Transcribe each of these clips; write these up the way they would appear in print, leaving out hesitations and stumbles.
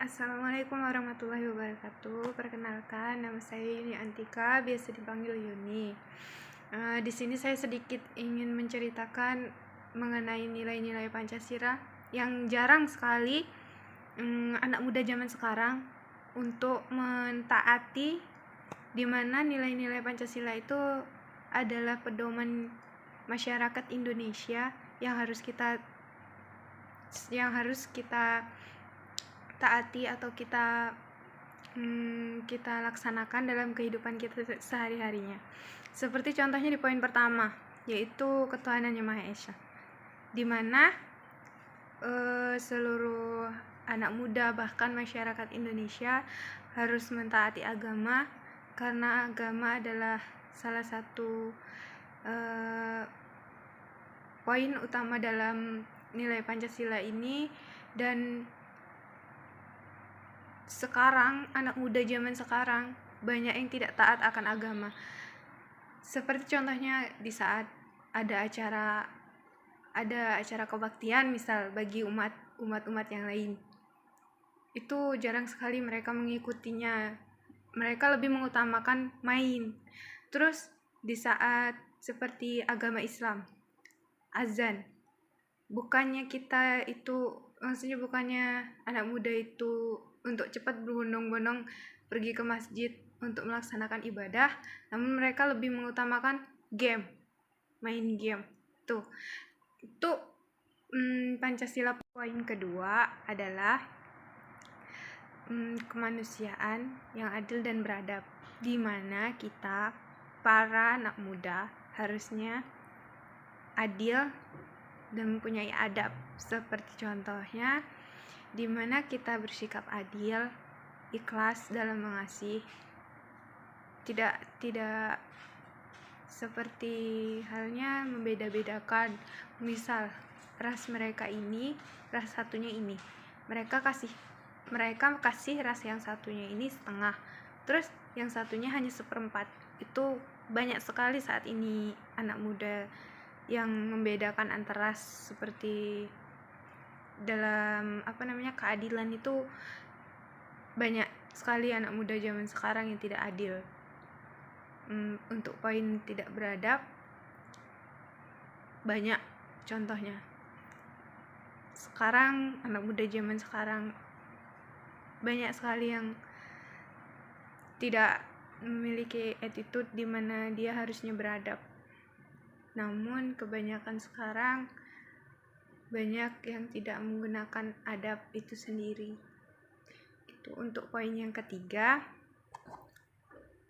Assalamualaikum warahmatullahi wabarakatuh. Perkenalkan, nama saya Yuni Antika, biasa dipanggil Yuni. Di sini saya sedikit ingin menceritakan mengenai nilai-nilai Pancasila yang jarang sekali anak muda zaman sekarang untuk mentaati, di mana nilai-nilai Pancasila itu adalah pedoman masyarakat Indonesia yang harus kita taati atau kita laksanakan dalam kehidupan kita sehari-harinya. Seperti contohnya di poin pertama, yaitu ketuhanan Yang Maha Esa, di mana seluruh anak muda bahkan masyarakat Indonesia harus mentaati agama, karena agama adalah salah satu poin utama dalam nilai Pancasila ini. Dan sekarang anak muda zaman sekarang banyak yang tidak taat akan agama. Seperti contohnya di saat ada acara kebaktian, misal bagi umat yang lain, itu jarang sekali mereka mengikutinya. Mereka lebih mengutamakan main. Terus di saat seperti agama Islam, azan, bukannya anak muda itu untuk cepat berbondong-bondong pergi ke masjid untuk melaksanakan ibadah, namun mereka lebih mengutamakan main game. Itu Pancasila. Poin kedua adalah kemanusiaan yang adil dan beradab, di mana kita para anak muda harusnya adil dan mempunyai adab. Seperti contohnya di mana kita bersikap adil, ikhlas dalam mengasihi, tidak seperti halnya membeda-bedakan. Misal ras mereka ini, ras satunya ini, mereka kasih ras yang satunya ini setengah, terus yang satunya hanya seperempat. Itu banyak sekali saat ini anak muda yang membedakan antara ras. Seperti dalam keadilan itu banyak sekali anak muda zaman sekarang yang tidak adil. Untuk poin tidak beradab, banyak contohnya. Sekarang anak muda zaman sekarang banyak sekali yang tidak memiliki attitude di mana dia harusnya beradab. Namun kebanyakan sekarang banyak yang tidak menggunakan adab itu sendiri. Itu untuk poin yang ketiga.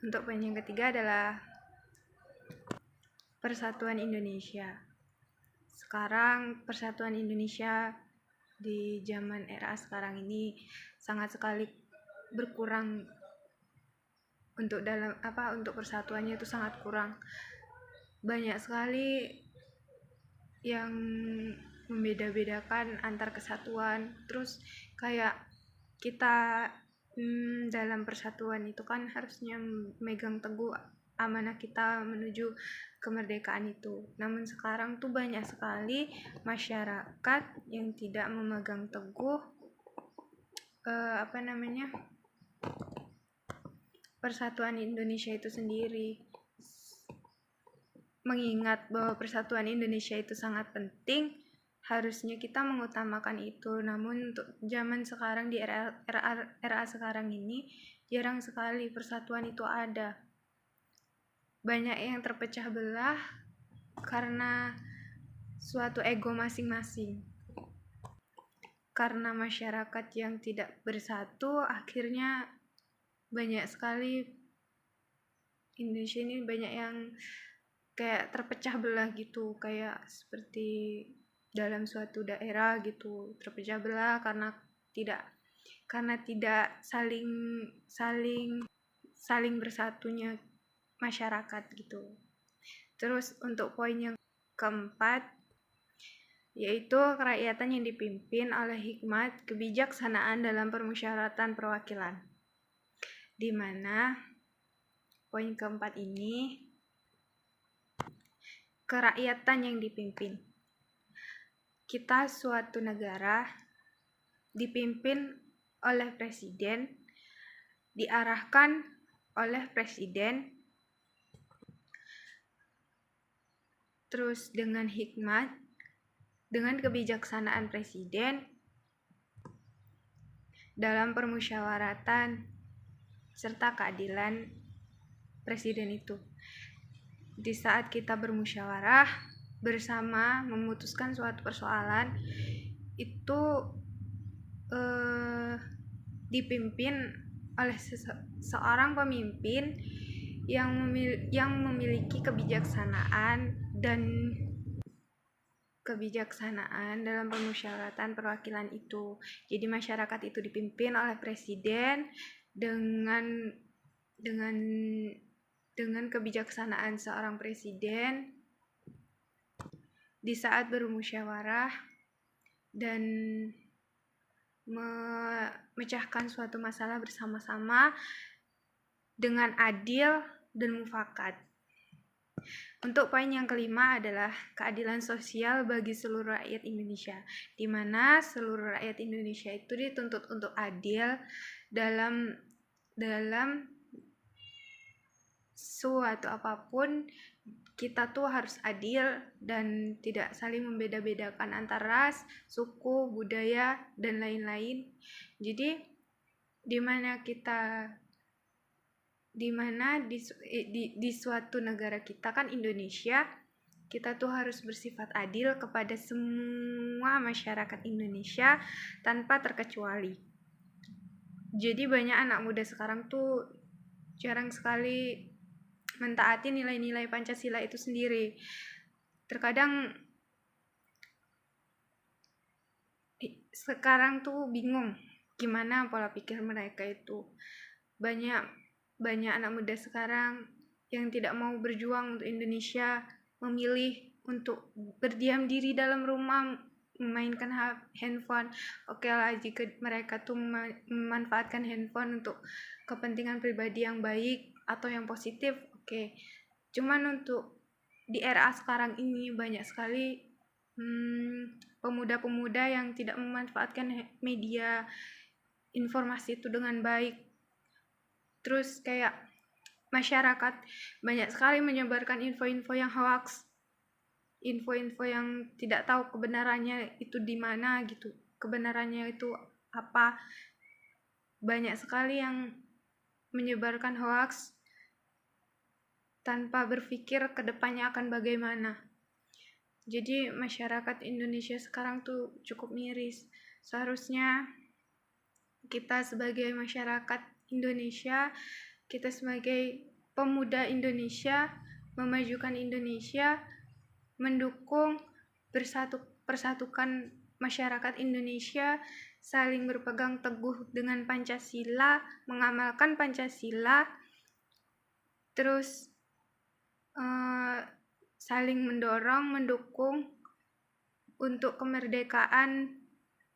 Untuk poin yang ketiga adalah persatuan Indonesia. Sekarang persatuan Indonesia di zaman era sekarang ini sangat sekali berkurang. Untuk persatuannya itu sangat kurang. Banyak sekali yang membeda-bedakan antar kesatuan. Terus kayak kita dalam persatuan itu kan harusnya megang teguh amanah kita menuju kemerdekaan itu. Namun sekarang tuh banyak sekali masyarakat yang tidak memegang teguh persatuan Indonesia itu sendiri. Mengingat bahwa persatuan Indonesia itu sangat penting, harusnya kita mengutamakan itu. Namun untuk zaman sekarang, di era sekarang ini, jarang sekali persatuan itu ada. Banyak yang terpecah belah karena suatu ego masing-masing. Karena masyarakat yang tidak bersatu, akhirnya banyak sekali Indonesia ini banyak yang kayak terpecah belah gitu, kayak seperti dalam suatu daerah gitu terpecah belah karena tidak saling bersatunya masyarakat gitu. Terus untuk poin yang keempat, yaitu kerakyatan yang dipimpin oleh hikmat kebijaksanaan dalam permusyawaratan perwakilan, di mana poin keempat ini kerakyatan yang dipimpin. Kita suatu negara dipimpin oleh presiden, diarahkan oleh presiden, terus dengan hikmat, dengan kebijaksanaan presiden dalam permusyawaratan serta keadilan presiden itu. Di saat kita bermusyawarah bersama memutuskan suatu persoalan itu dipimpin oleh seorang pemimpin yang memiliki kebijaksanaan dalam permusyawaratan perwakilan itu. Jadi masyarakat itu dipimpin oleh presiden dengan kebijaksanaan seorang presiden di saat bermusyawarah dan memecahkan suatu masalah bersama-sama dengan adil dan mufakat. Untuk poin yang kelima adalah keadilan sosial bagi seluruh rakyat Indonesia, di mana seluruh rakyat Indonesia itu dituntut untuk adil dalam suatu apapun. Kita tuh harus adil dan tidak saling membeda-bedakan antar ras, suku, budaya, dan lain-lain. Jadi di suatu negara kita kan Indonesia, kita tuh harus bersifat adil kepada semua masyarakat Indonesia tanpa terkecuali. Jadi banyak anak muda sekarang tuh jarang sekali mentaati nilai-nilai Pancasila itu sendiri. Terkadang sekarang tuh bingung gimana pola pikir mereka itu. Banyak anak muda sekarang yang tidak mau berjuang untuk Indonesia, memilih untuk berdiam diri dalam rumah, memainkan handphone. Oke lah, jika mereka tuh memanfaatkan handphone untuk kepentingan pribadi yang baik atau yang positif, oke. Cuman untuk di era sekarang ini banyak sekali pemuda-pemuda yang tidak memanfaatkan media informasi itu dengan baik. Terus kayak masyarakat banyak sekali menyebarkan info-info yang hoax, info-info yang tidak tahu kebenarannya itu di mana gitu, kebenarannya itu apa. Banyak sekali yang menyebarkan hoax tanpa berpikir ke depannya akan bagaimana. Jadi masyarakat Indonesia sekarang tuh cukup miris. Seharusnya kita sebagai masyarakat Indonesia, kita sebagai pemuda Indonesia, memajukan Indonesia, mendukung persatukan masyarakat Indonesia, saling berpegang teguh dengan Pancasila, mengamalkan Pancasila, terus saling mendorong, mendukung untuk kemerdekaan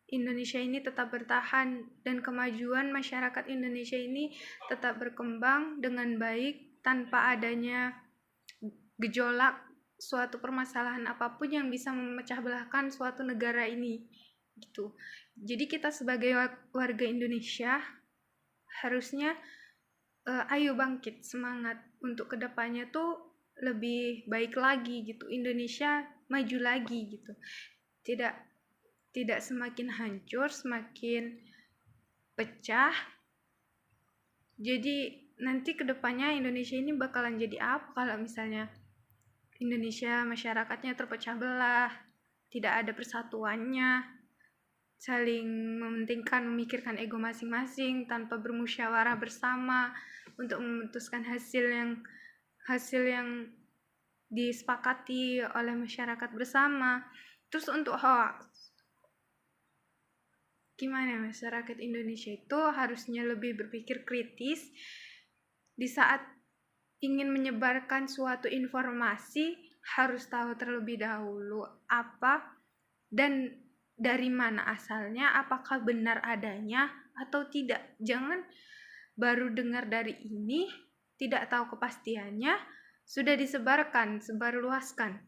Indonesia ini tetap bertahan dan kemajuan masyarakat Indonesia ini tetap berkembang dengan baik tanpa adanya gejolak suatu permasalahan apapun yang bisa memecah belahkan suatu negara ini gitu. Jadi kita sebagai warga Indonesia harusnya ayo bangkit semangat untuk kedepannya tuh lebih baik lagi gitu, Indonesia maju lagi gitu, tidak semakin hancur, semakin pecah. Jadi nanti kedepannya Indonesia ini bakalan jadi apa kalau misalnya Indonesia masyarakatnya terpecah belah, tidak ada persatuannya, saling mementingkan, memikirkan ego masing-masing tanpa bermusyawarah bersama untuk memutuskan hasil yang disepakati oleh masyarakat bersama. Terus untuk hoax, gimana masyarakat Indonesia itu harusnya lebih berpikir kritis di saat ingin menyebarkan suatu informasi, harus tahu terlebih dahulu apa dan dari mana asalnya, apakah benar adanya atau tidak. Jangan baru dengar dari ini, tidak tahu kepastiannya, sudah disebarkan, sebarluaskan.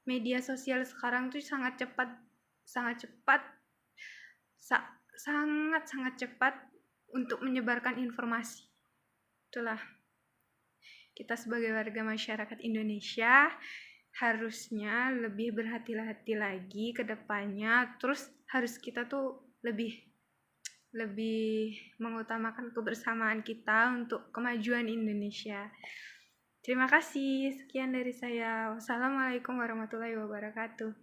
Media sosial sekarang tuh sangat cepat sangat-sangat cepat untuk menyebarkan informasi. Itulah, kita sebagai warga masyarakat Indonesia harusnya lebih berhati-hati lagi ke depannya. Terus harus kita tuh lebih mengutamakan kebersamaan kita untuk kemajuan Indonesia. Terima kasih, sekian dari saya. Wassalamualaikum warahmatullahi wabarakatuh.